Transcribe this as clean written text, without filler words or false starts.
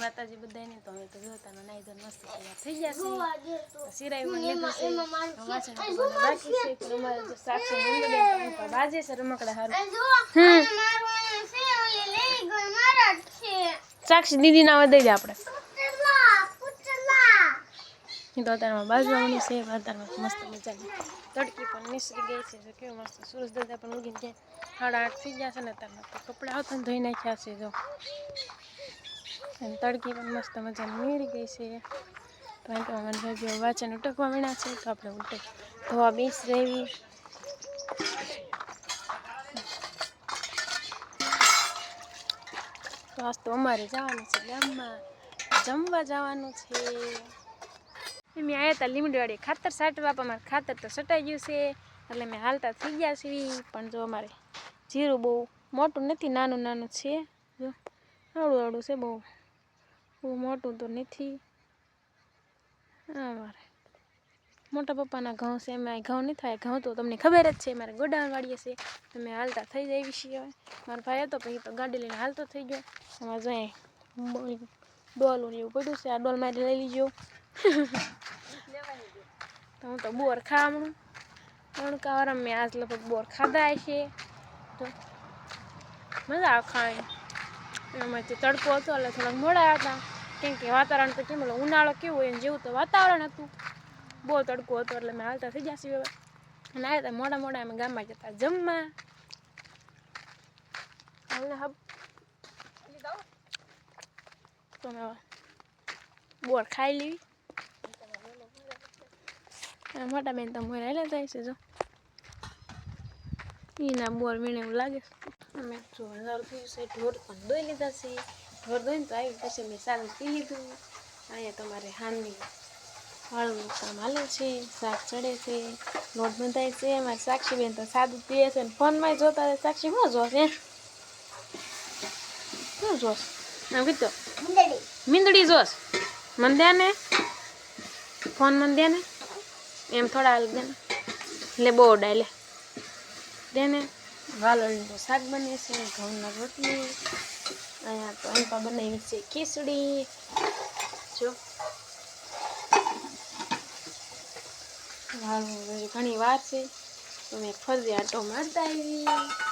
માતાજી બધાને તો હવે તો જોતા નાઈ ધન મસ્ત તૈયાર થઈ ગયા છે સિરાઈ પણ લીધું છે વાસણ બાકી છે પણ અમારે જો સાક્ષી નંદબેન તો બાજે છે રમકડા હારું સાક્ષી દીદી ના દઈ દે આપણે તો અત્યારમાં બાજવાનું છે અત્યારમાં મસ્ત મજાની તડકી પણ નિસરી ગઈ છે જો કેવું મસ્ત સુરજ દાદા પણ ઉગીને ગયા 8:30 થઈ ગયા છે ને અત્યારમાં તો કપડાં આવતા ધોઈ નાખ્યા છે જો તડકી પણ મસ્ત મજાની નીળી ગઈ છે તો અહીં તો અમારે જો વાંચન ઉટકવા વીણા છે તો આપણે ઉટક ધોવા બેસ રહેવી તો આજ તો અમારે જવાનું છે ગામમાં જમવા જવાનું છે મેં આવ્યા હતા લીમડીવાડી ખાતર સાટવા પણ મારે ખાતર તો સટાઈ ગયું છે એટલે મેં હાલતા થઈ ગયા છીએ પણ જો અમારે જીરું બહુ મોટું નથી નાનું નાનું છે જો આવડું આવડું છે બહુ મોટું તો નથી અમારે મોટા પપ્પાના ઘઉં છે એમાં ઘઉં નહીં થાય ઘઉં તો તમને ખબર જ છે મારે ગોડાઉન વાળીએ છે અમે હાલતા થઈ જઈએ છીએ હવે મારો ભાઈ હતો પછી તો ગાડી લઈને હાલતો થઈ ગયો એમાં જોઈએ ડોલ એવું પડ્યું છે આ ડોલ મારી લઈ લીજો તો હું તો બોર ખાવાનું તણકા વાળા મેં આજ લગભગ બોર ખાધા છે તો મજા આવે ખાવાની એમાંથી તડકો હતો એટલે થોડાક મોડા હતા કેમ કે વાતાવરણ તો કેમ ઉનાળો કેવું હોય જેવું તો વાતાવરણ હતું બહુ તડકો હતો એટલે મેં હાલતા થઈ જશે હવે અને આવ્યા હતા મોડા મોડા અમે ગામમાં જતા જમવા તો મેં બોર ખાઈ લેવી મોટા બેન તો મોર હાલે જાય છે જો એના બોર વીણે એવું લાગે છે અમે જો હજાર થયું છે ઢોર પણ દોઈ લીધા છે ઢોર દોઈને તો આવી પછી મેં સારું પી લીધું અહીંયા તમારે હાનની વાળું કામ હાલે છે શાક ચડે છે લોટ બંધાય છે અમારે સાક્ષી બેન તો સાદું પીએ છે ને ફોનમાં જોતા સાક્ષી શું જોશે શું જોશ એમ કીધું મીંદડી જોશ મન દે ને ફોન મન દે ને એમ થોડા હાલ દે ને લે બહુ ડાય દે ને વાલોળનું તો શાક બને છે ઘઉંના રોટલી અહીંયા તો અંપા બનાવી છે ખીચડી જો ઘણી વાર છે તો મેં ફરજી આટો મારતા આવી